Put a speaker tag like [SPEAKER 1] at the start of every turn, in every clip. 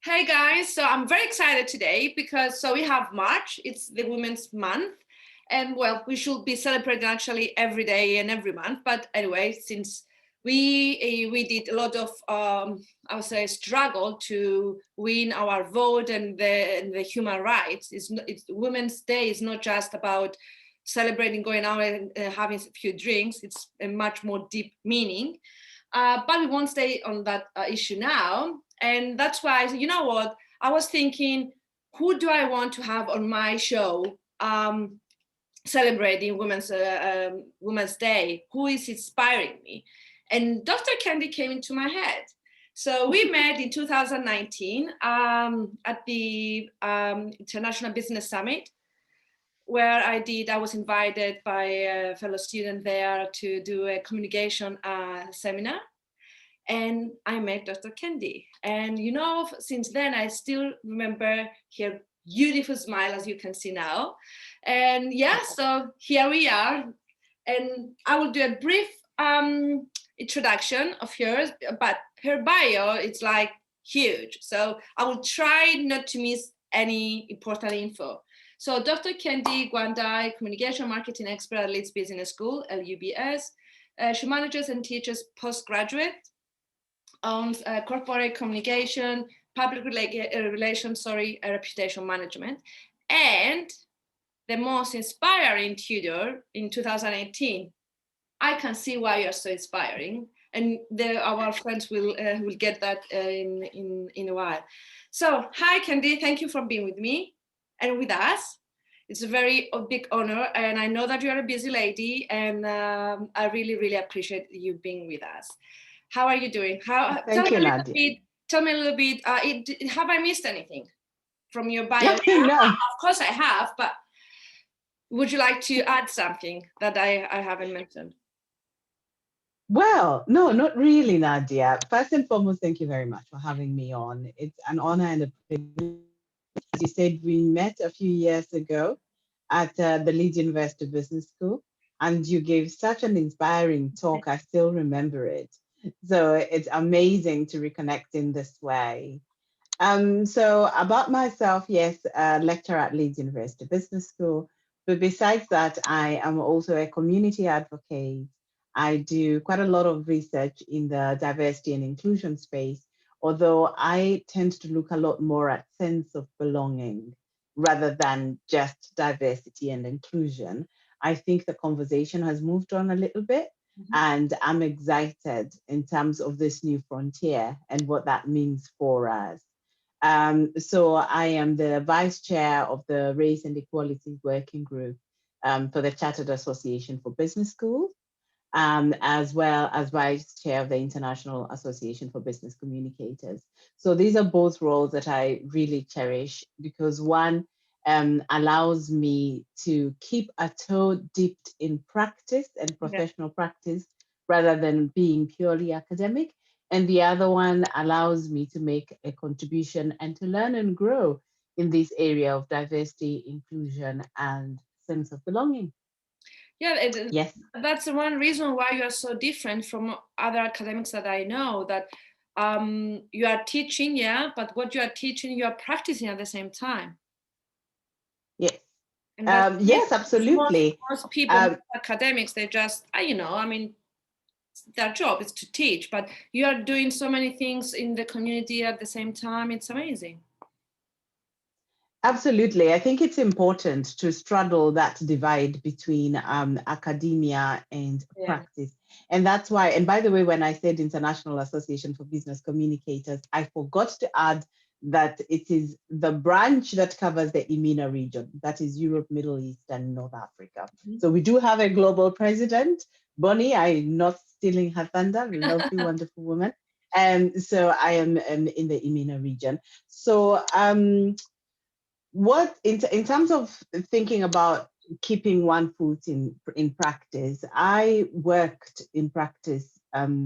[SPEAKER 1] Hey guys, so I'm very excited today because we have March, it's the Women's Month, and well, we should be celebrating actually every day and every month. But anyway, since we did a lot of I would say struggle to win our vote and the human rights. It's Women's Day is not just about celebrating going out and having a few drinks. It's a much more deep meaning. But we won't stay on that issue now. And that's why, you know what, I was thinking, who do I want to have on my show celebrating Women's Day? Who is inspiring me? And Dr. Kendi came into my head. So we met in 2019 at the International Business Summit, where I was invited by a fellow student there to do a communication seminar. And I met Dr. Kendi. And since then, I still remember her beautiful smile, as you can see now. And yeah, so here we are. And I will do a brief introduction of hers, but her bio, it's like huge. So I will try not to miss any important info. So Dr. Kendi Guantai, communication marketing expert at Leeds Business School, LUBS. She manages and teaches postgraduate on corporate communication, public relations, reputation management. And the most inspiring tutor in 2018. I can see why you're so inspiring. And our friends will get that in a while. So, hi, Kendi. Thank you for being with me and with us. It's a very big honor. And I know that you're a busy lady. And I really, really appreciate you being with us. How are you doing?
[SPEAKER 2] Thank you, Nadia.
[SPEAKER 1] Tell me a little bit. Have I missed anything from your bio?
[SPEAKER 2] No.
[SPEAKER 1] Of course I have, but would you like to add something that I haven't mentioned?
[SPEAKER 2] Well, no, not really, Nadia. First and foremost, thank you very much for having me on. It's an honor and a privilege. As you said, we met a few years ago at the Leeds University Business School, and you gave such an inspiring talk. I still remember it. So it's amazing to reconnect in this way. So about myself, yes, lecturer at Leeds University Business School. But besides that, I am also a community advocate. I do quite a lot of research in the diversity and inclusion space, although I tend to look a lot more at sense of belonging rather than just diversity and inclusion. I think the conversation has moved on a little bit. And I'm excited in terms of this new frontier and what that means for us. So I am the vice chair of the Race and Equality Working Group for the Chartered Association for Business Schools, as well as vice chair of the International Association for Business Communicators. So these are both roles that I really cherish because one allows me to keep a toe dipped in practice and professional practice rather than being purely academic. And the other one allows me to make a contribution and to learn and grow in this area of diversity, inclusion, and sense of belonging.
[SPEAKER 1] Yeah,
[SPEAKER 2] yes,
[SPEAKER 1] that's the one reason why you are so different from other academics that I know, that you are teaching, but what you are teaching, you are practicing at the same time.
[SPEAKER 2] Yes. Yes, absolutely.
[SPEAKER 1] Most people, academics, they just, their job is to teach, but you are doing so many things in the community at the same time. It's amazing.
[SPEAKER 2] Absolutely. I think it's important to straddle that divide between academia and practice. And that's why, and by the way, when I said International Association for Business Communicators, I forgot to add that it is the branch that covers the EMENA region, that is Europe, Middle East, and North Africa. So we do have a global president, Bonnie. I'm not stealing her thunder, a lovely, wonderful woman. And so I am in the EMENA region. So what in terms of thinking about keeping one foot in practice, I worked in practice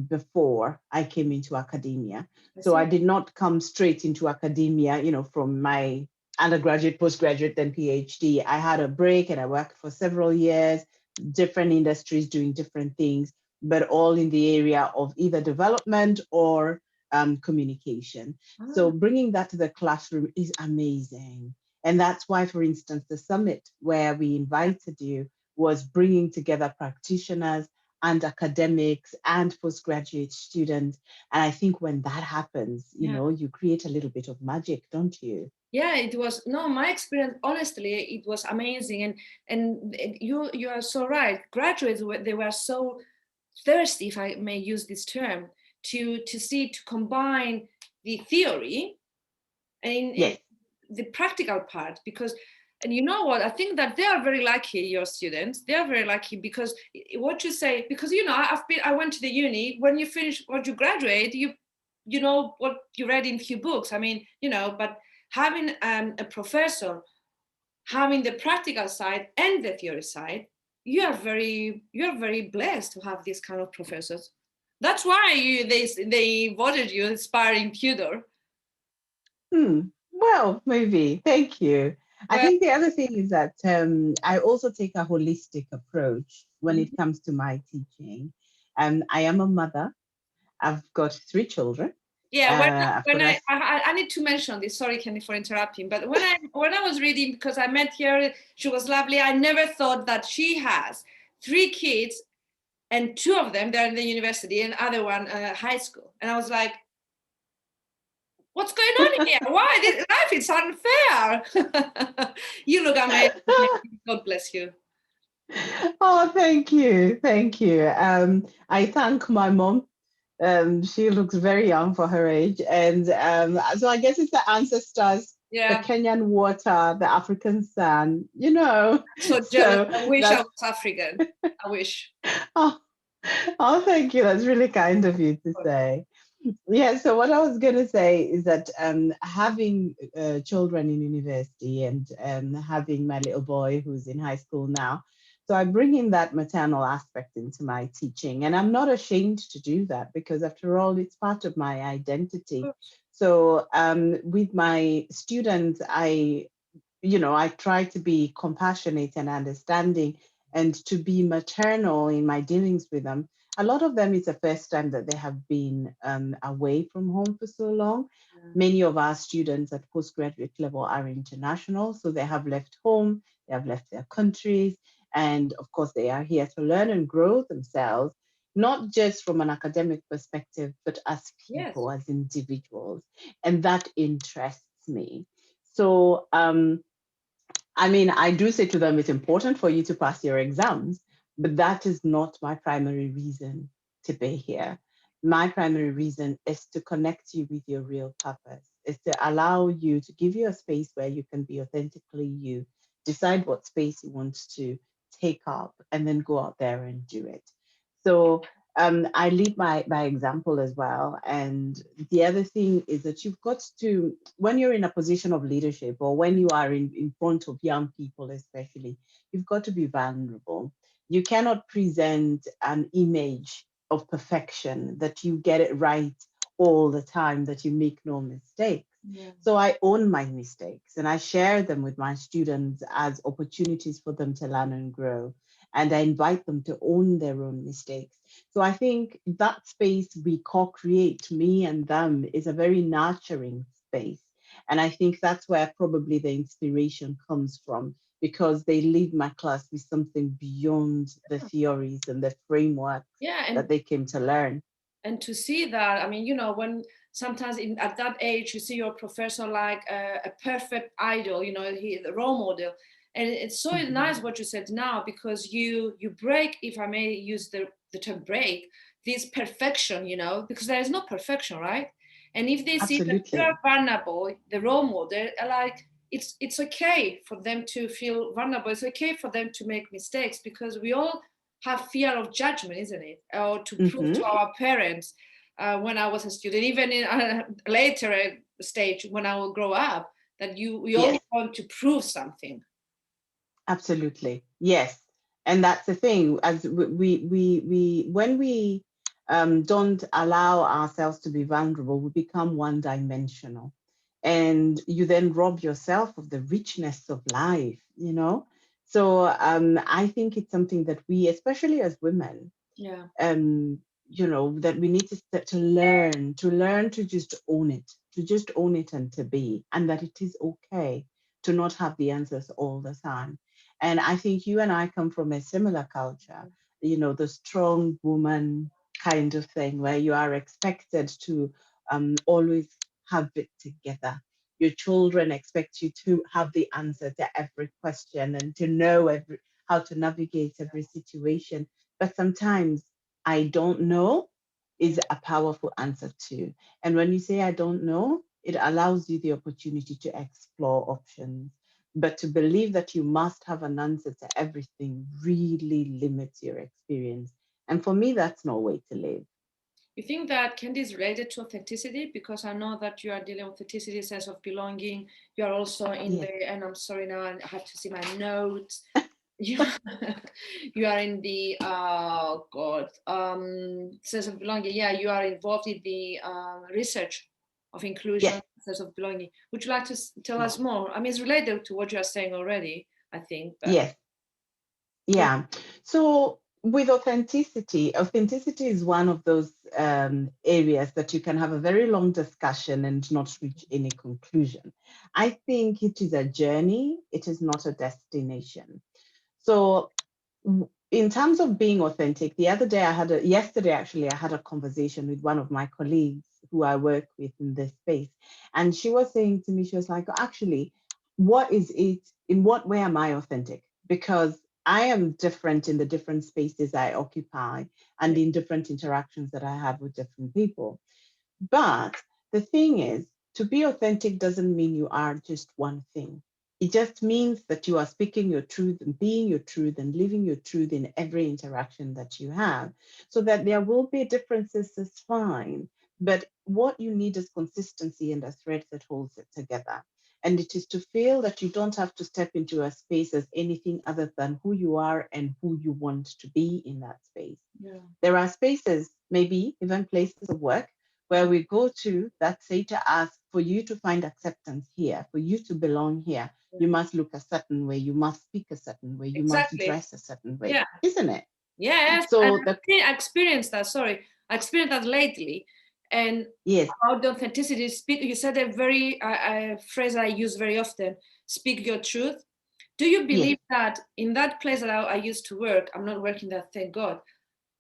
[SPEAKER 2] before I came into academia. So I did not come straight into academia, from my undergraduate, postgraduate, then PhD. I had a break and I worked for several years, different industries doing different things, but all in the area of either development or communication. So
[SPEAKER 1] Ah,
[SPEAKER 2] bringing that to the classroom is amazing. And that's why, for instance, the summit where we invited you was bringing together practitioners and academics and postgraduate students. And I think when that happens, you
[SPEAKER 1] yeah.
[SPEAKER 2] know, you create a little bit of magic, don't you?
[SPEAKER 1] Yeah, it was no my experience. Honestly, it was amazing, and you are so right. Graduates they were so thirsty, if I may use this term, to see to combine the theory in
[SPEAKER 2] Yes.
[SPEAKER 1] the practical part because. And you know what? I think that they are very lucky. Your students, they are very lucky because what you say. Because you know, I went to the uni. When you finish, when you graduate, you know what you read in few books. I mean, you know, but having a professor having the practical side and the theory side, you're very blessed to have these kind of professors. That's why they voted you inspiring tutor.
[SPEAKER 2] Hmm. Well, maybe. Thank you. I
[SPEAKER 1] Well,
[SPEAKER 2] think the other thing is that I also take a holistic approach when it comes to my teaching. I am a mother. I've got 3 children.
[SPEAKER 1] yeah,
[SPEAKER 2] I've got a
[SPEAKER 1] I need to mention this. Sorry, Kenny, for interrupting. But when I was reading, because I met her, she was lovely. I never thought that she has 3 kids, and 2 of them they're in the university, and other one high school. And I was like, what's going on here? Why? This life is unfair. You look amazing. God bless you.
[SPEAKER 2] Oh, thank you. Thank you. I thank my mom. She looks very young for her age. And so I guess it's the ancestors, the
[SPEAKER 1] Yeah,
[SPEAKER 2] Kenyan water, the African sun, you know.
[SPEAKER 1] so jealous.
[SPEAKER 2] So
[SPEAKER 1] I wish I
[SPEAKER 2] that's,
[SPEAKER 1] was African. I wish.
[SPEAKER 2] oh, oh, thank you. That's really kind of you to say. Yeah, so what I was going to say is that having children in university and having my little boy who's in high school now, so I bring in that maternal aspect into my teaching. And I'm not ashamed to do that because, after all, it's part of my identity. So with my students, I try to be compassionate and understanding and to be maternal in my dealings with them. A lot of them, it's the first time that they have been away from home for so long. Many of our students at postgraduate level are international, so they have left home, they have left their countries, and of course, they are here to learn and grow themselves, not just from an academic perspective, but as
[SPEAKER 1] Yes.
[SPEAKER 2] people, as individuals. And that interests me. So, I mean, I do say to them, it's important for you to pass your exams, but that is not my primary reason to be here. My primary reason is to connect you with your real purpose, is to allow you to give you a space where you can be authentically you, decide what space you want to take up, and then go out there and do it. So I lead by example as well. And the other thing is that you've got to, when you're in a position of leadership or when you are in front of young people, especially, you've got to be vulnerable. You cannot present an image of perfection, that you get it right all the time, that you make no mistakes.
[SPEAKER 1] Yeah.
[SPEAKER 2] So I own my mistakes and I share them with my students as opportunities for them to learn and grow. And I invite them to own their own mistakes. So I think that space we co-create, me and them, is a very nurturing space. And I think that's where probably the inspiration comes from, because they leave my class with something beyond the theories and the frameworks
[SPEAKER 1] Yeah,
[SPEAKER 2] that they came to learn.
[SPEAKER 1] and to see that, I mean, you know, when sometimes at that age you see your professor like a perfect idol, you know, the role model, and it's so
[SPEAKER 2] Mhm.
[SPEAKER 1] nice what you said now because you break, if I may use the term break, this perfection, you know, because there is no perfection, right? And if they see that you are
[SPEAKER 2] Absolutely.
[SPEAKER 1] vulnerable, the role model, like it's okay for them to feel vulnerable. It's okay for them to make mistakes because we all have fear of judgment, isn't it? Or to prove to
[SPEAKER 2] Hmm.
[SPEAKER 1] our parents when I was a student, even in a later stage when I will grow up, that we always
[SPEAKER 2] Yes.
[SPEAKER 1] want to prove something.
[SPEAKER 2] Absolutely. Yes. And that's the thing, as when we don't allow ourselves to be vulnerable, we become one dimensional. And you then rob yourself of the richness of life, you know? So I think it's something that we, especially as women,
[SPEAKER 1] Yeah.
[SPEAKER 2] um, that we need to start to learn to just own it, and to be, and that it is okay to not have the answers all the time. And I think you and I come from a similar culture, the strong woman kind of thing, where you are expected to always have it together. Your children expect you to have the answer to every question and to know how to navigate every situation. But sometimes I don't know is a powerful answer too. And when you say I don't know, it allows you the opportunity to explore options. But to believe that you must have an answer to everything really limits your experience. And for me, that's no way to live.
[SPEAKER 1] You think that Kendi is related to authenticity? Because I know that you are dealing with authenticity, sense of belonging. You are also in
[SPEAKER 2] Yes.
[SPEAKER 1] the, and I'm sorry now, I have to see my notes. You, you are in the, God, sense of belonging. Yeah, you are involved in the research of inclusion,
[SPEAKER 2] Yes.
[SPEAKER 1] sense of belonging. Would you like to tell
[SPEAKER 2] Yes.
[SPEAKER 1] us more? I mean, it's related to what you are saying already, I think, but
[SPEAKER 2] Yes. Yeah. So with authenticity is one of those areas that you can have a very long discussion and not reach any conclusion. I think it is a journey, it is not a destination. So in terms of being authentic, yesterday actually, I had a conversation with one of my colleagues who I work with in this space. And she was saying to me, she was like, actually, what is it? In what way am I authentic? Because I am different in the different spaces I occupy and in different interactions that I have with different people. But the thing is, to be authentic doesn't mean you are just one thing. It just means that you are speaking your truth and being your truth and living your truth in every interaction that you have. So that there will be differences, is fine. But what you need is consistency and a thread that holds it together. And it is to feel that you don't have to step into a space as anything other than who you are and who you want to be in that space.
[SPEAKER 1] yeah.
[SPEAKER 2] There are spaces, maybe even places of work, where we go to that say to us, for you to find acceptance here, for you to belong here, you must look a certain way, you must speak a certain way, you must
[SPEAKER 1] Exactly.
[SPEAKER 2] dress a certain way,
[SPEAKER 1] Yeah.
[SPEAKER 2] isn't it?
[SPEAKER 1] Yes, and
[SPEAKER 2] So the
[SPEAKER 1] I experienced that. Sorry, I experienced that lately. And
[SPEAKER 2] yes,
[SPEAKER 1] about the authenticity, speak. You said a very phrase I use very often: "Speak your truth." Do you
[SPEAKER 2] yes,
[SPEAKER 1] believe that in that place that I used to work? I'm not working there, thank God.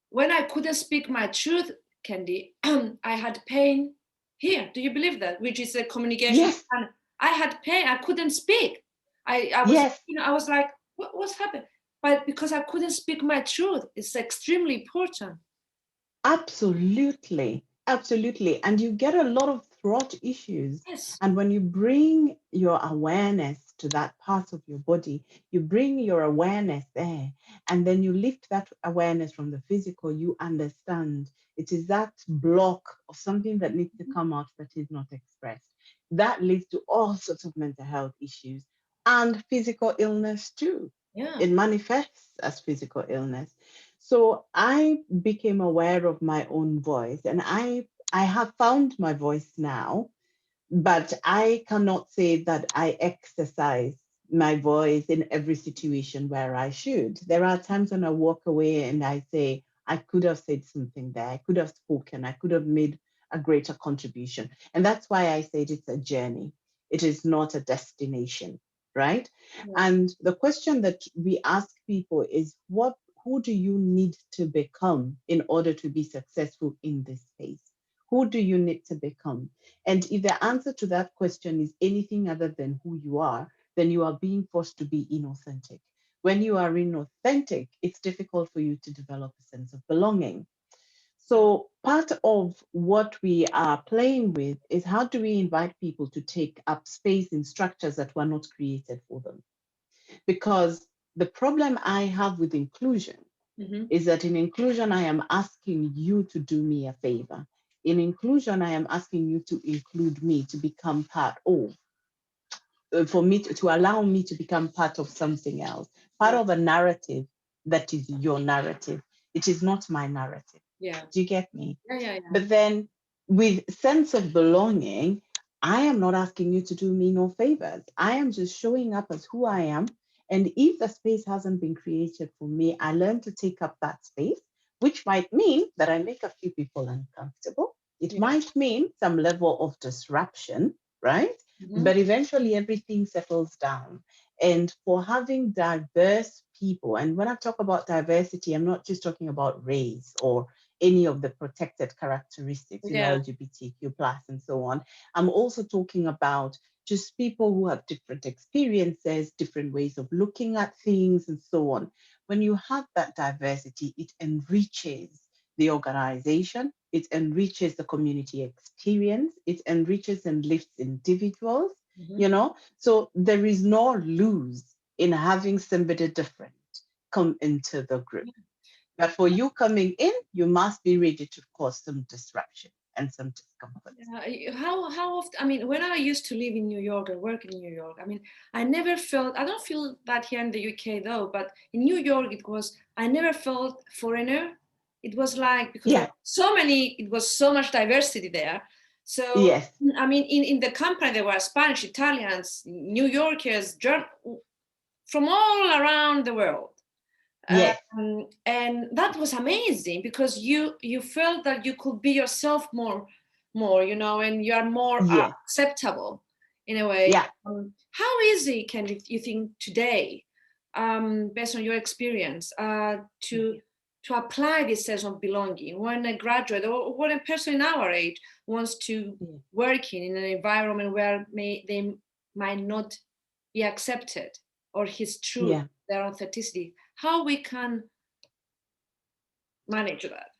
[SPEAKER 1] When I couldn't speak my truth, Kendi, I had pain here. Do you believe that? Which is a communication.
[SPEAKER 2] yes,
[SPEAKER 1] And I had pain. I couldn't speak. I was,
[SPEAKER 2] yes,
[SPEAKER 1] I was like, what's happened? But because I couldn't speak my truth, it's extremely important.
[SPEAKER 2] absolutely, absolutely. And you get a lot of throat issues.
[SPEAKER 1] Yes.
[SPEAKER 2] And when you bring your awareness to that part of your body, you bring your awareness there, and then you lift that awareness from the physical, you understand it is that block of something that needs to come out that is not expressed. That leads to all sorts of mental health issues and physical illness too.
[SPEAKER 1] Yeah.
[SPEAKER 2] It manifests as physical illness. So I became aware of my own voice, and I have found my voice now, but I cannot say that I exercise my voice in every situation where I should. There are times when I walk away and I say, I could have said something there, I could have spoken, I could have made a greater contribution. And that's why I said it's a journey, it is not a destination, right?
[SPEAKER 1] Yeah.
[SPEAKER 2] And the question that we ask people is, who do you need to become in order to be successful in this space? Who do you need to become? And if the answer to that question is anything other than who you are, then you are being forced to be inauthentic. When you are inauthentic, it's difficult for you to develop a sense of belonging. So, part of what we are playing with is how do we invite people to take up space in structures that were not created for them? Because the problem I have with inclusion
[SPEAKER 1] Mm-hmm.
[SPEAKER 2] is that in inclusion, I am asking you to do me a favor. In inclusion, I am asking you to include me, to become part of, for me to allow me to become part of something else, part
[SPEAKER 1] Yeah.
[SPEAKER 2] of a narrative that is your narrative. It is not my narrative.
[SPEAKER 1] Yeah.
[SPEAKER 2] Do you get me?
[SPEAKER 1] Yeah. Yeah. Yeah.
[SPEAKER 2] But then with sense of belonging, I am not asking you to do me no favors. I am just showing up as who I am. And if the space hasn't been created for me, I learn to take up that space, which might mean that I make a few people uncomfortable. It
[SPEAKER 1] Yeah.
[SPEAKER 2] might mean some level of disruption, right?
[SPEAKER 1] Mhm.
[SPEAKER 2] But eventually everything settles down. And for having diverse people, and when I talk about diversity, I'm not just talking about race or any of the protected characteristics,
[SPEAKER 1] Yeah.
[SPEAKER 2] LGBTQ plus and so on. I'm also talking about just people who have different experiences, different ways of looking at things, and so on. When you have that diversity, it enriches the organization, it enriches the community experience, it enriches and lifts individuals,
[SPEAKER 1] Mhm.
[SPEAKER 2] So there is no lose in having somebody different come into the group. But for you coming in, you must be ready to cause some disruption and some discomfort.
[SPEAKER 1] How often? I mean, when I used to live in New York and work in New York, I mean, I never felt. I don't feel that here in the UK though, but in New York, it was. I never felt foreigner. It was like because there
[SPEAKER 2] Yeah,
[SPEAKER 1] were so many. It was so much diversity there. So
[SPEAKER 2] yes,
[SPEAKER 1] I mean, in the company there were Spanish, Italians, New Yorkers, from all around the world.
[SPEAKER 2] yes,
[SPEAKER 1] And that was amazing because you felt that you could be yourself more, and you are more
[SPEAKER 2] yes,
[SPEAKER 1] acceptable in a way.
[SPEAKER 2] yeah.
[SPEAKER 1] How easy can you think today, based on your experience, to apply this sense of belonging when a graduate or when a person in our age wants to
[SPEAKER 2] Yeah.
[SPEAKER 1] work in an environment where they might not be accepted or his truth,
[SPEAKER 2] Yeah.
[SPEAKER 1] their authenticity, how we can manage that?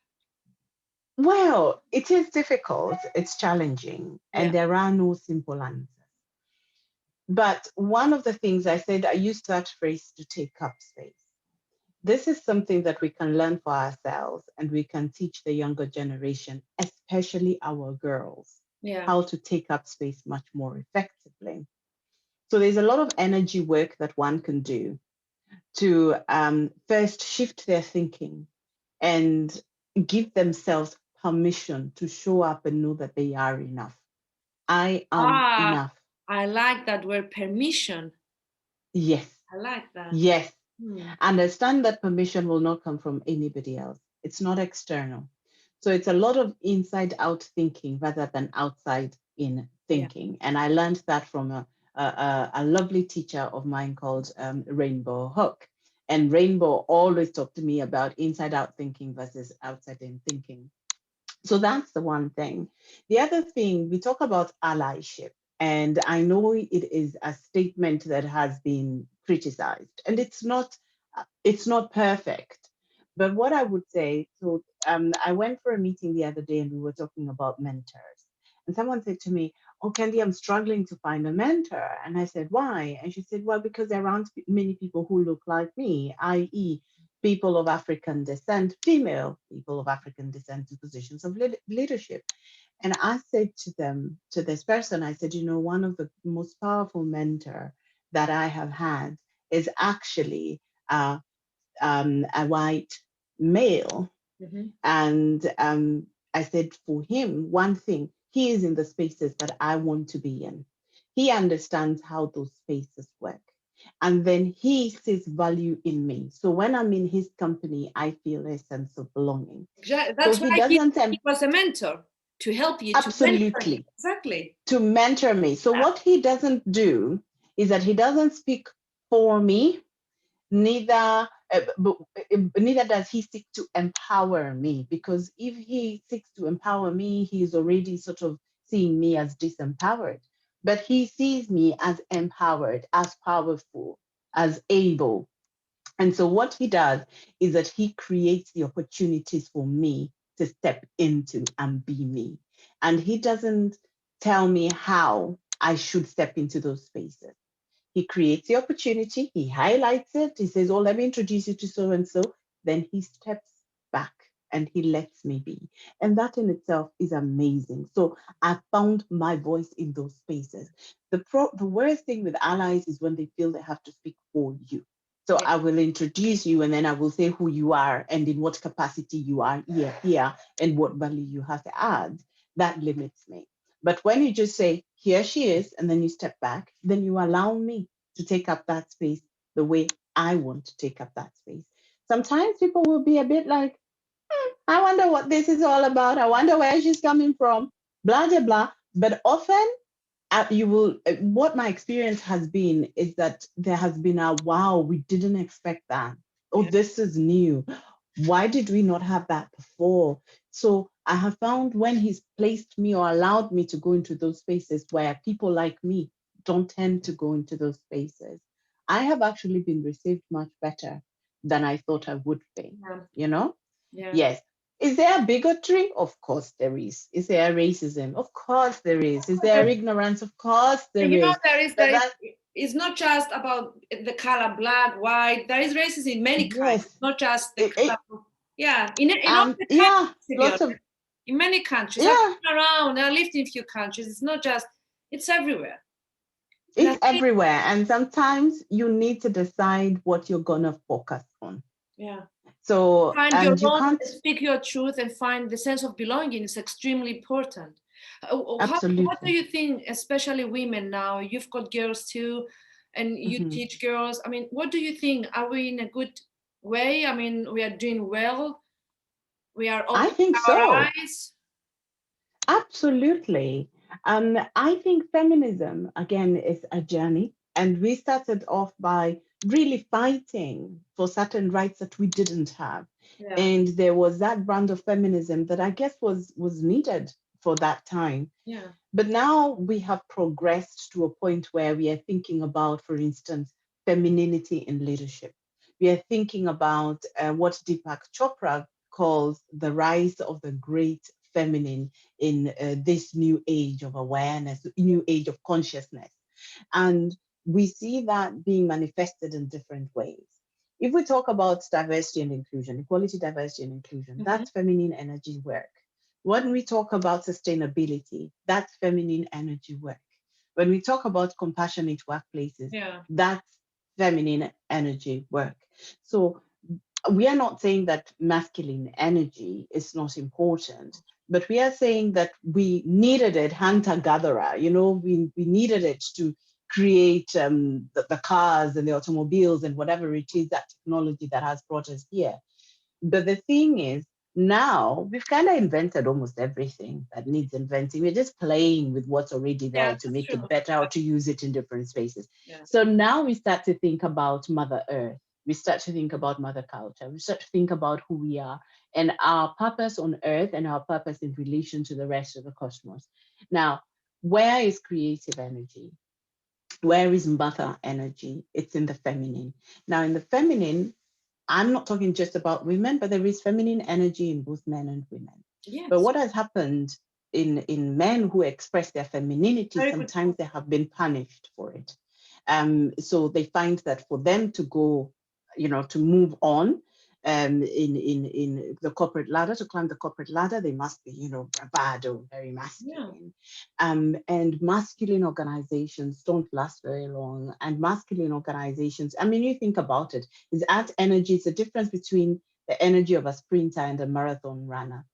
[SPEAKER 2] Well, it is difficult, it's challenging, and
[SPEAKER 1] Yeah.
[SPEAKER 2] there are no simple answers. But one of the things I said, I used that phrase to take up space. This is something that we can learn for ourselves and we can teach the younger generation, especially our girls,
[SPEAKER 1] Yeah.
[SPEAKER 2] how to take up space much more effectively. So there's a lot of energy work that one can do to first shift their thinking and give themselves permission to show up and know that they are enough. I am
[SPEAKER 1] Ah,
[SPEAKER 2] enough.
[SPEAKER 1] I like that word permission.
[SPEAKER 2] Yes,
[SPEAKER 1] I like that.
[SPEAKER 2] yes.
[SPEAKER 1] Hmm.
[SPEAKER 2] Understand that permission will not come from anybody else. It's not external. So it's a lot of inside out thinking rather than outside in
[SPEAKER 1] Yeah.
[SPEAKER 2] thinking. And I learned that from a lovely teacher of mine called Rainbow Hook. And Rainbow always talked to me about inside out thinking versus outside in thinking. So that's the one thing. The other thing, we talk about allyship, and I know it is a statement that has been criticized, and it's not perfect. But what I would say, so I went for a meeting the other day, and we were talking about mentors, and someone said to me, "Oh, Candy, I'm struggling to find a mentor," and I said, "Why?" And she said, "Well, because there aren't many people who look like me, i.e." people of African descent, female people of African descent in positions of leadership. And I said to them, to this person, I said, one of the most powerful mentor that I have had is actually a white male.
[SPEAKER 1] Mhm.
[SPEAKER 2] And I said, for him, one thing, he is in the spaces that I want to be in. He understands how those spaces work. And then he sees value in me. So when I'm in his company, I feel a sense of belonging. So
[SPEAKER 1] That's
[SPEAKER 2] he
[SPEAKER 1] why he,
[SPEAKER 2] doesn't
[SPEAKER 1] he was a mentor to help you, to mentor you.
[SPEAKER 2] absolutely
[SPEAKER 1] Exactly.
[SPEAKER 2] to mentor me. So
[SPEAKER 1] Yeah.
[SPEAKER 2] what he doesn't do is that he doesn't speak for me, neither neither does he seek to empower me, because if he seeks to empower me, he is already sort of seeing me as disempowered, but he sees me as empowered, as powerful, as able. And so what he does is that he creates the opportunities for me to step into and be me, and he doesn't tell me how I should step into those spaces. He creates the opportunity, he highlights it, he says, "Oh, let me introduce you to so and so." Then he steps back and he lets me be. And that in itself is amazing. So I found my voice in those spaces. The worst thing with allies is when they feel they have to speak for you. So
[SPEAKER 1] Yeah.
[SPEAKER 2] I will introduce you and then I will say who you are and in what capacity you are here and what value you have to add. That limits me. But when you just say, "Here she is," and then you step back, then you allow me to take up that space the way I want to take up that space. Sometimes people will be a bit like, I wonder what this is all about. I wonder where she's coming from. Blah, blah, blah. But often, you will, what my experience has been is that there has been a wow, we didn't expect that. Oh,
[SPEAKER 1] Yeah.
[SPEAKER 2] this is new. Why did we not have that before? So I have found when he's placed me or allowed me to go into those spaces where people like me don't tend to go into those spaces, I have actually been received much better than I thought I would be,
[SPEAKER 1] Yeah.
[SPEAKER 2] you know?
[SPEAKER 1] Yeah.
[SPEAKER 2] Yes. Is there bigotry? Of course there is. Is there racism? Of course there is. Is there ignorance? Of course there
[SPEAKER 1] You know,
[SPEAKER 2] is.
[SPEAKER 1] there
[SPEAKER 2] But
[SPEAKER 1] is,
[SPEAKER 2] that,
[SPEAKER 1] it's not just about the color, black, white. There is racism in many kinds,
[SPEAKER 2] yes,
[SPEAKER 1] not just the
[SPEAKER 2] it,
[SPEAKER 1] color. Yeah, in all the
[SPEAKER 2] yeah,
[SPEAKER 1] countries, to be
[SPEAKER 2] lots
[SPEAKER 1] honest.
[SPEAKER 2] of,
[SPEAKER 1] In many countries. I've
[SPEAKER 2] yeah,
[SPEAKER 1] been around, I lived in a few countries. It's not just, it's everywhere. And I
[SPEAKER 2] it's
[SPEAKER 1] think,
[SPEAKER 2] everywhere. And sometimes you need to decide what you're gonna focus on.
[SPEAKER 1] yeah,
[SPEAKER 2] So,
[SPEAKER 1] find your
[SPEAKER 2] and you
[SPEAKER 1] own,
[SPEAKER 2] can't,
[SPEAKER 1] speak your truth, and find the sense of belonging is extremely important. What do
[SPEAKER 2] absolutely.
[SPEAKER 1] you think, especially women now? You've got girls too, and you
[SPEAKER 2] Mhm.
[SPEAKER 1] teach girls. I mean, what do you think? Are we in a good way? I mean, we are doing well. We are
[SPEAKER 2] I
[SPEAKER 1] opening
[SPEAKER 2] think
[SPEAKER 1] our
[SPEAKER 2] so.
[SPEAKER 1] eyes.
[SPEAKER 2] Absolutely. I think feminism, again, is a journey. And we started off by really fighting for certain rights that we didn't have.
[SPEAKER 1] Yeah,
[SPEAKER 2] And there was that brand of feminism that I guess was needed for that time.
[SPEAKER 1] yeah,
[SPEAKER 2] But now we have progressed to a point where we are thinking about, for instance, femininity in leadership. We are thinking about what Deepak Chopra calls the rise of the great feminine in this new age of awareness, new age of consciousness. And we see that being manifested in different ways. If we talk about diversity and inclusion, equality, diversity, and inclusion,
[SPEAKER 1] hmm,
[SPEAKER 2] that's feminine energy work. When we talk about sustainability, that's feminine energy work. When we talk about compassionate workplaces,
[SPEAKER 1] yeah,
[SPEAKER 2] that's feminine energy work. So we are not saying that masculine energy is not important, but we are saying that we needed it, hunter gatherer, we needed it to create the cars and the automobiles and whatever it is, that technology that has brought us here. But the thing is, now we've kind of invented almost everything that needs inventing. We're just playing with what's already
[SPEAKER 1] yeah.
[SPEAKER 2] there to
[SPEAKER 1] That's
[SPEAKER 2] make
[SPEAKER 1] true.
[SPEAKER 2] it better or to use it in different spaces.
[SPEAKER 1] Yeah,
[SPEAKER 2] So now we start to think about Mother Earth. We start to think about Mother Culture. We start to think about who we are and our purpose on Earth and our purpose in relation to the rest of the cosmos. Now, where is creative energy? Where is mother energy? It's in the feminine. Now, in the feminine, I'm not talking just about women, but there is feminine energy in both men and women. But
[SPEAKER 1] yes,
[SPEAKER 2] what has happened in men who express their femininity,
[SPEAKER 1] very good
[SPEAKER 2] sometimes
[SPEAKER 1] point.
[SPEAKER 2] they have been punished for it. So they find that for them to go, to move on in the corporate ladder, to climb the corporate ladder, they must be, bravado, very
[SPEAKER 1] Yeah,
[SPEAKER 2] masculine. And masculine organizations don't last very long. And masculine organizations, I mean, you think about it, is art energy. It's the difference between the energy of a sprinter and a marathon runner.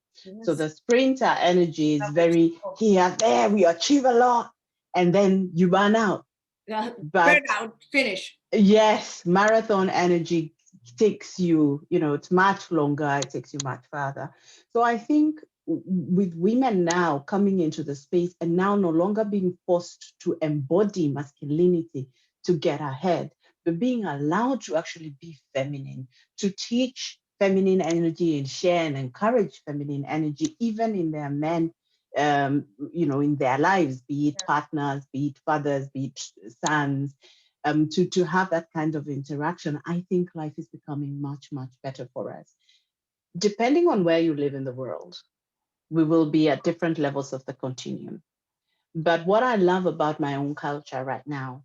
[SPEAKER 2] So
[SPEAKER 1] yes.
[SPEAKER 2] the sprinter energy is very here, there, we achieve a lot, and then you burn out.
[SPEAKER 1] Yeah,
[SPEAKER 2] But
[SPEAKER 1] burnout, finish.
[SPEAKER 2] yes, marathon energy takes you, it's much longer, it takes you much further. So I think with women now coming into the space and now no longer being forced to embody masculinity to get ahead, but being allowed to actually be feminine, to teach feminine energy and share and encourage feminine energy, even in their men, in their lives, be it partners, be it fathers, be it sons, to have that kind of interaction, I think life is becoming much, much better for us. Depending on where you live in the world, we will be at different levels of the continuum. But what I love about my own culture right now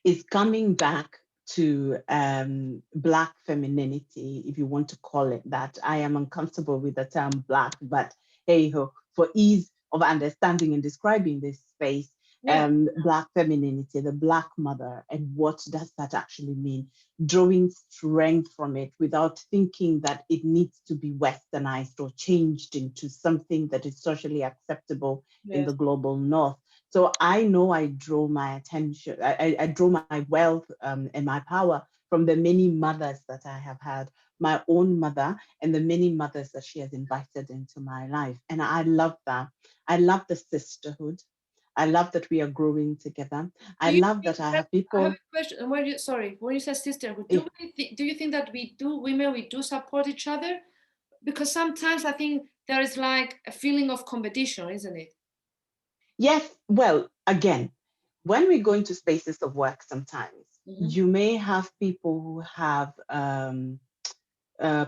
[SPEAKER 2] is coming back to Black femininity, if you want to call it that. I am uncomfortable with the term Black, but hey ho, for ease of understanding and describing this space,
[SPEAKER 1] Yeah,
[SPEAKER 2] Black femininity, the Black mother, and what does that actually mean? Drawing strength from it without thinking that it needs to be westernized or changed into something that is socially acceptable in
[SPEAKER 1] yes,
[SPEAKER 2] the global north. So I know I draw my attention, I draw my wealth and my power from the many mothers that I have had, my own mother and the many mothers that she has invited into my life. And I love that. I love the sisterhood. I love that we are growing together.
[SPEAKER 1] Do
[SPEAKER 2] I
[SPEAKER 1] you
[SPEAKER 2] love
[SPEAKER 1] think
[SPEAKER 2] that I
[SPEAKER 1] that,
[SPEAKER 2] have
[SPEAKER 1] I have
[SPEAKER 2] people.
[SPEAKER 1] a question. When you say sisterhood,
[SPEAKER 2] eh,
[SPEAKER 1] do you think that women, we do support each other? Because sometimes I think there is like a feeling of competition, isn't it?
[SPEAKER 2] Yes, well, again, when we go into spaces of work, sometimes
[SPEAKER 1] Mm-hmm.
[SPEAKER 2] you may have people who have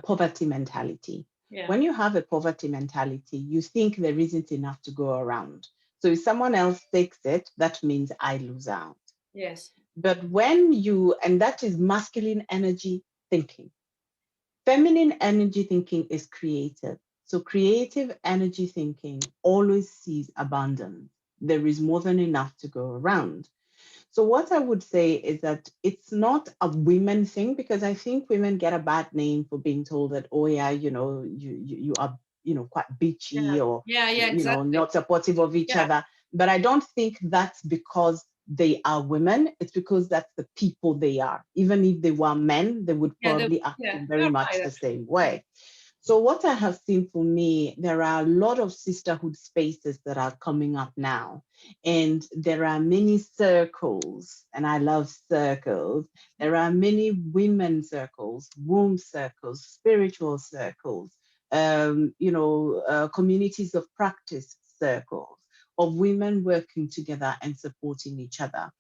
[SPEAKER 2] poverty mentality.
[SPEAKER 1] Yeah.
[SPEAKER 2] When you have a poverty mentality, you think there isn't enough to go around. So if someone else takes it, that means I lose out.
[SPEAKER 1] Yes.
[SPEAKER 2] But when you, and that is masculine energy thinking. Feminine energy thinking is creative. So creative energy thinking always sees abundance. There is more than enough to go around. So what I would say is that it's not a women thing, because I think women get a bad name for being told that, oh yeah, you are, quite bitchy,
[SPEAKER 1] Yeah.
[SPEAKER 2] or,
[SPEAKER 1] Yeah. Yeah. Exactly.
[SPEAKER 2] not supportive of each
[SPEAKER 1] Yeah.
[SPEAKER 2] other. But I don't think that's because they are women. It's because that's the people they are. Even if they were men, they would
[SPEAKER 1] Yeah.
[SPEAKER 2] probably act
[SPEAKER 1] Yeah.
[SPEAKER 2] in very
[SPEAKER 1] You're
[SPEAKER 2] much
[SPEAKER 1] right.
[SPEAKER 2] the
[SPEAKER 1] Actually.
[SPEAKER 2] same way. So what I have seen, for me, there are a lot of sisterhood spaces that are coming up now. And there are many circles, and I love circles. There are many women circles, womb circles, spiritual circles, communities of practice circles of women working together and supporting each other.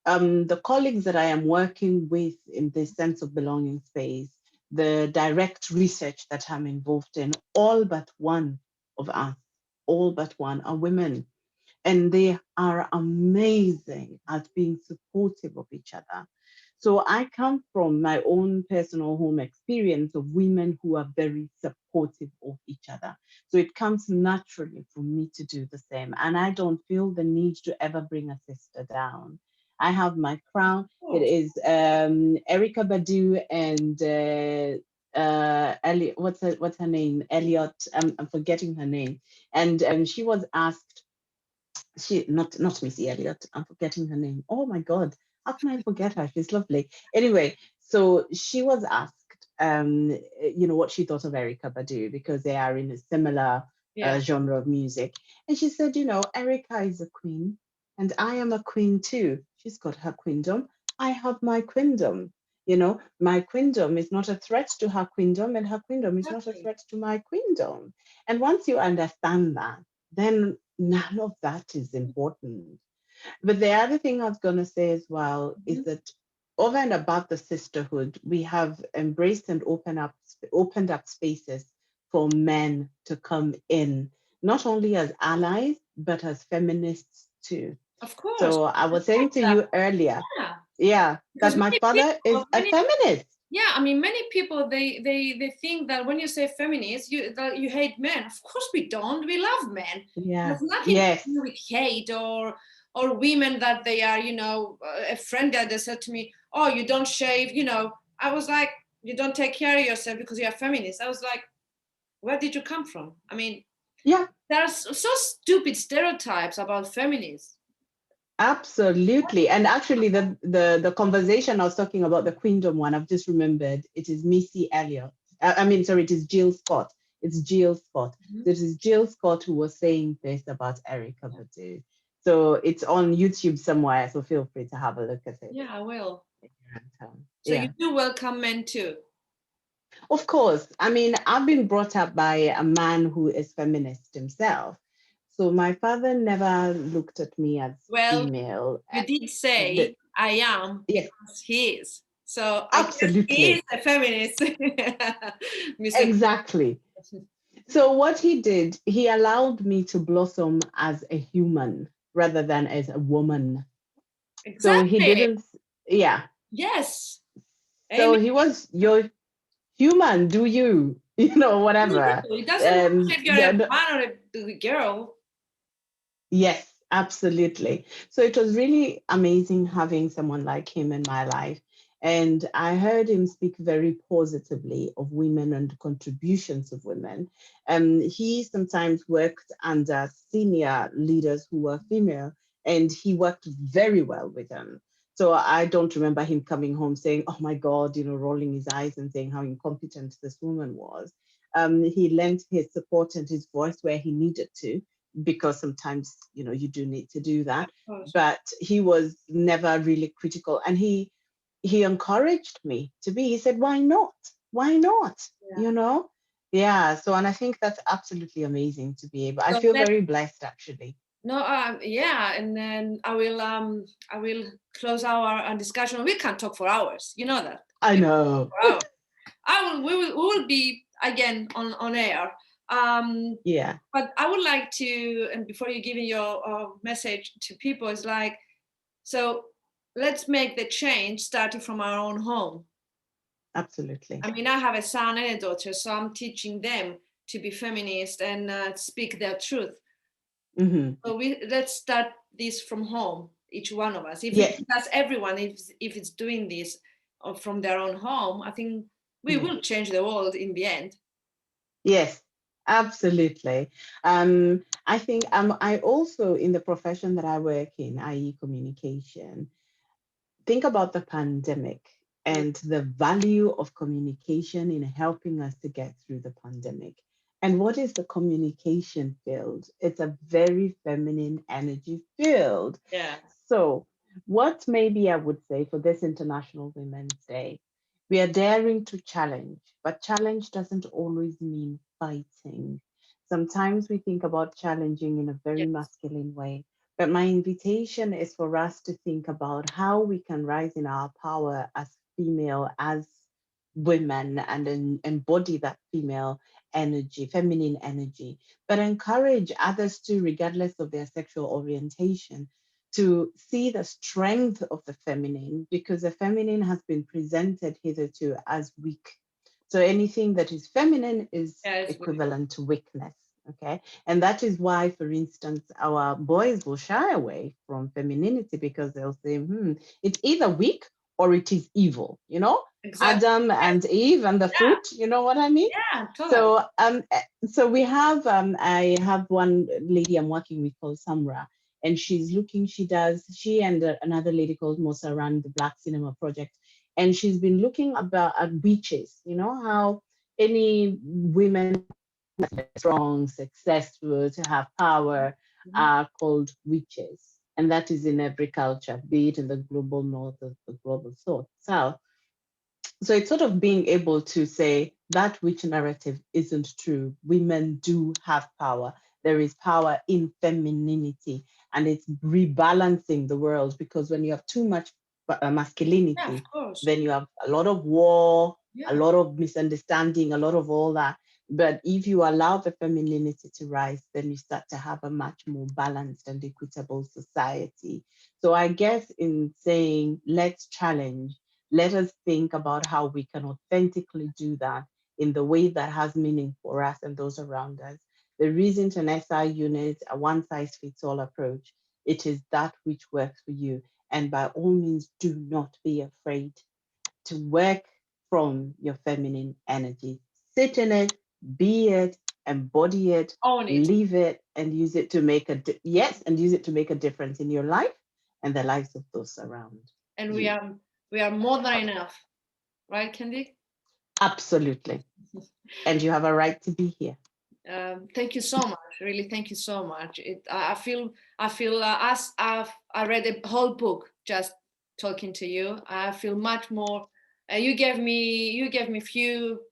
[SPEAKER 2] The colleagues that I am working with in this sense of belonging space, the direct research that I'm involved in, all but one of us, all but one are women. And they are amazing at being supportive of each other. So I come from my own personal home experience of women who are very supportive of each other. So it comes naturally for me to do the same. And I don't feel the need to ever bring a sister down. I have my crown. It
[SPEAKER 1] Oh,
[SPEAKER 2] is Erica Badu and Elliot, what's her name? Elliot. I'm forgetting her name. And she was asked, she not Missy Elliott. I'm forgetting her name. Oh my God, how can I forget her? She's lovely. Anyway, so she was asked, what she thought of Erica Badu, because they are in a similar
[SPEAKER 1] yeah.
[SPEAKER 2] genre of music, and she said, Erica is a queen, and I am a queen too. She's got her queendom. I have my queendom. My queendom is not a threat to her queendom, and her queendom is not a
[SPEAKER 1] Exactly.
[SPEAKER 2] threat to my queendom. And once you understand that, then none of that is important. But the other thing I was going to say as well is
[SPEAKER 1] Mhm.
[SPEAKER 2] that over and above the sisterhood, we have embraced and opened up spaces for men to come in, not only as allies, but as feminists too.
[SPEAKER 1] Of course.
[SPEAKER 2] So I
[SPEAKER 1] I
[SPEAKER 2] was saying
[SPEAKER 1] like
[SPEAKER 2] to
[SPEAKER 1] that.
[SPEAKER 2] you earlier,
[SPEAKER 1] Yeah.
[SPEAKER 2] yeah,
[SPEAKER 1] Because
[SPEAKER 2] that my father is a feminist.
[SPEAKER 1] yeah, I mean, many people, they think that when you say feminist, that you hate men. Of course we don't. We love men. It
[SPEAKER 2] Yeah,
[SPEAKER 1] has nothing to
[SPEAKER 2] yes,
[SPEAKER 1] do with hate or women that they are, a friend that they said to me, oh, you don't shave, I was like, you don't take care of yourself because you're a feminist. I was like, where did you come from? I mean,
[SPEAKER 2] yeah.
[SPEAKER 1] there's so stupid stereotypes about feminists.
[SPEAKER 2] Absolutely. And actually the conversation I was talking about, the Queendom one, I've just remembered, it is Missy Elliott. I mean, sorry, it is Jill Scott. It's Jill Scott.
[SPEAKER 1] Mhm.
[SPEAKER 2] So it is Jill Scott who was saying this about Erica Badu. So it's on YouTube somewhere, so feel free to have a look at it.
[SPEAKER 1] Yeah, I will. So you
[SPEAKER 2] Yeah.
[SPEAKER 1] do welcome men too.
[SPEAKER 2] Of course. I mean, I've been brought up by a man who is feminist himself. So my father never looked at me as
[SPEAKER 1] Well,
[SPEAKER 2] female.
[SPEAKER 1] you did
[SPEAKER 2] The,
[SPEAKER 1] say I am
[SPEAKER 2] yes,
[SPEAKER 1] because he is. So I guess he is
[SPEAKER 2] absolutely.
[SPEAKER 1] a feminist. Mr.
[SPEAKER 2] Exactly. So what he did, he allowed me to blossom as a human rather than as a woman. So he
[SPEAKER 1] Exactly.
[SPEAKER 2] didn't, yeah.
[SPEAKER 1] Yes.
[SPEAKER 2] So
[SPEAKER 1] Amen.
[SPEAKER 2] he was, you're human, do you, whatever.
[SPEAKER 1] It doesn't matter if you're a
[SPEAKER 2] The,
[SPEAKER 1] man or a girl.
[SPEAKER 2] yes, absolutely. So it was really amazing having someone like him in my life. And I heard him speak very positively of women and the contributions of women. He sometimes worked under senior leaders who were female, and he worked very well with them. So I don't remember him coming home saying, oh my God, rolling his eyes and saying how incompetent this woman was. He lent his support and his voice where he needed to, because sometimes, you do need to do that. But he was never really critical. And he encouraged me to be. He said, why not? Why not? Yeah. So, and I think that's absolutely amazing to be able. I feel very blessed, actually.
[SPEAKER 1] No, yeah, and then I will close our discussion. We can talk for hours. You know that.
[SPEAKER 2] I know.
[SPEAKER 1] We will be again on air.
[SPEAKER 2] Yeah.
[SPEAKER 1] But I would like to, and before you giving your message to people, is like, so let's make the change starting from our own home.
[SPEAKER 2] Absolutely.
[SPEAKER 1] I mean, I have a son and a daughter, so I'm teaching them to be feminist and speak their truth.
[SPEAKER 2] Mm-hmm.
[SPEAKER 1] So let's start this from home, each one of us. If that's everyone, if it's doing this from their own home, I think we will change the world in the end.
[SPEAKER 2] Yes, absolutely. I think I also, in the profession that I work in, i.e. communication, think about the pandemic and the value of communication in helping us to get through the pandemic. And what is the communication field? It's a very feminine energy field.
[SPEAKER 1] Yeah.
[SPEAKER 2] So what maybe I would say for this International Women's Day, we are daring to challenge, but challenge doesn't always mean fighting. Sometimes we think about challenging in a very masculine way. But my invitation is for us to think about how we can rise in our power as female, as women, and embody that female energy, feminine energy, but encourage others to, regardless of their sexual orientation, to see the strength of the feminine, because the feminine has been presented hitherto as weak. So anything that is feminine is equivalent to weakness. Okay. And that is why, for instance, our boys will shy away from femininity, because they'll say, it's either weak or it is evil,
[SPEAKER 1] Exactly.
[SPEAKER 2] Adam and Eve and the fruit, you know what I mean?
[SPEAKER 1] Yeah, totally.
[SPEAKER 2] So we have, I have one lady I'm working with called Samra, and she and another lady called Mosa run the Black Cinema Project. And she's been looking at witches, how any women strong, successful, to have power are called witches. And that is in every culture, be it in the global north or the global south. So it's sort of being able to say that witch narrative isn't true. Women do have power. There is power in femininity, and it's rebalancing the world, because when you have too much masculinity, then you have a lot of war, a lot of misunderstanding, a lot of all that. But if you allow the femininity to rise, then you start to have a much more balanced and equitable society. So I guess in saying, let's challenge, let us think about how we can authentically do that in the way that has meaning for us and those around us. There isn't an SI unit, a one-size-fits-all approach. It is that which works for you. And by all means, do not be afraid to work from your feminine energy. Sit in it, be it, embody it, live it, and use it to make use it to make a difference in your life and the lives of those around.
[SPEAKER 1] And we are more than enough, right, Kendi?
[SPEAKER 2] Absolutely. And you have a right to be here.
[SPEAKER 1] Thank you so much. Really, thank you so much. I feel as I read a whole book just talking to you. I feel much more. You gave me few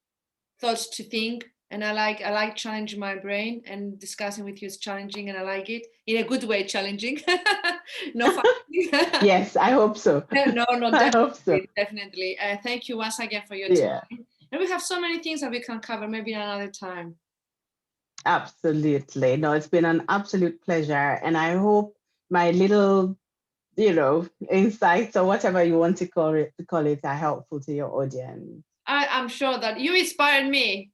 [SPEAKER 1] thoughts to think, and I like challenging my brain, and discussing with you is challenging, and I like it in a good way. Challenging, no fun.
[SPEAKER 2] Yes, I hope so.
[SPEAKER 1] No,
[SPEAKER 2] I hope so.
[SPEAKER 1] Definitely. Thank you once again for your time. And we have so many things that we can cover maybe another time.
[SPEAKER 2] Absolutely. No, it's been an absolute pleasure. And I hope my little, insights or whatever you want to call it are helpful to your audience.
[SPEAKER 1] I'm sure that you inspired me.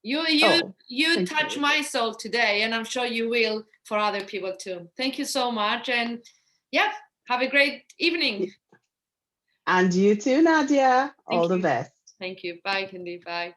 [SPEAKER 1] You touched my soul today, and I'm sure you will for other people too. Thank you so much. And have a great evening.
[SPEAKER 2] And you too, Nadia. All the best.
[SPEAKER 1] Thank you. Bye, Kendi. Bye.